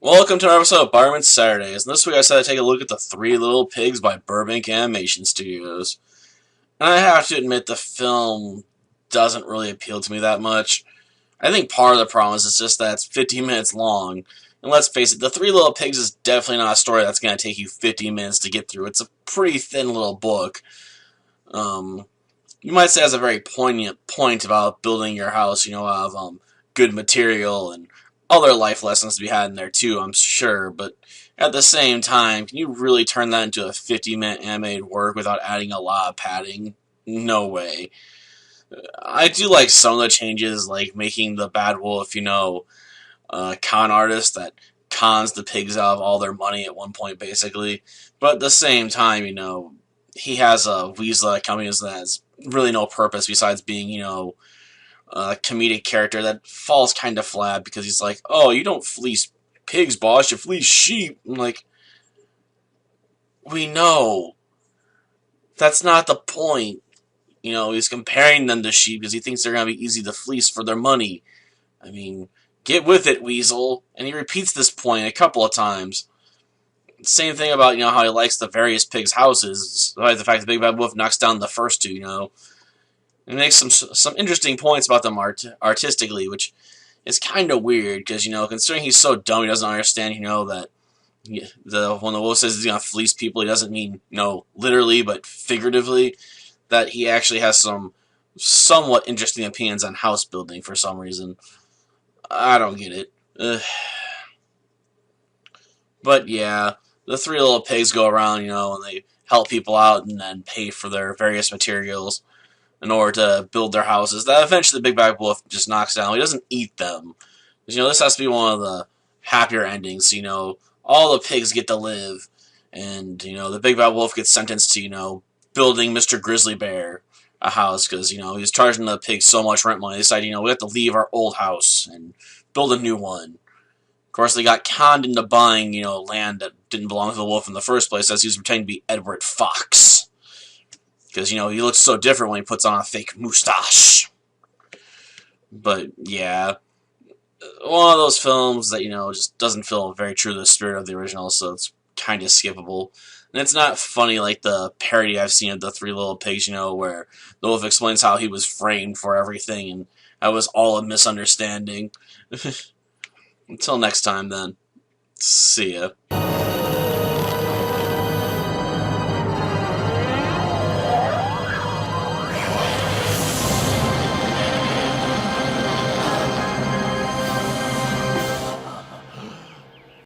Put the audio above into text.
Welcome to another episode of Barman Saturdays, and this week I decided to take a look at The Three Little Pigs by Burbank Animation Studios. And I have to admit the film doesn't really appeal to me that much. I think part of the problem is it's just that it's 15 minutes long. And let's face it, The Three Little Pigs is definitely not a story that's going to take you 15 minutes to get through. It's a pretty thin little book. You might say it has a very poignant point about building your house, out of good material and other life lessons to be had in there too, I'm sure, but at the same time, can you really turn that into a 50-minute animated work without adding a lot of padding? No way. I do like some of the changes, like making the bad wolf, a con artist that cons the pigs out of all their money at one point, basically. But at the same time, he has a weasel that comes in that has really no purpose besides being, a comedic character that falls kind of flat because he's like, oh, you don't fleece pigs, boss, you fleece sheep. I'm like, we know. That's not the point. He's comparing them to sheep because he thinks they're going to be easy to fleece for their money. I mean, get with it, Weasel. And he repeats this point a couple of times. Same thing about, how he likes the various pigs' houses, despite the fact the Big Bad Wolf knocks down the first two, It makes some interesting points about them artistically, which is kind of weird because considering he's so dumb, he doesn't understand. That when the wolf says he's gonna fleece people, he doesn't mean literally, but figuratively. That he actually has some somewhat interesting opinions on house building for some reason. I don't get it. But yeah, the three little pigs go around, and they help people out and then pay for their various materials in order to build their houses that eventually the Big Bad Wolf just knocks down. He doesn't eat them. Because, this has to be one of the happier endings. All the pigs get to live. And, the Big Bad Wolf gets sentenced to, building Mr. Grizzly Bear a house. Because, he's charging the pigs so much rent money. They decided, we have to leave our old house and build a new one. Of course, they got conned into buying, land that didn't belong to the wolf in the first place, as he was pretending to be Edward Fox. Because, he looks so different when he puts on a fake mustache. But, yeah. One of those films that, just doesn't feel very true to the spirit of the original, so it's kind of skippable. And it's not funny like the parody I've seen of The Three Little Pigs, where the wolf explains how he was framed for everything, and that was all a misunderstanding. Until next time, then. See ya.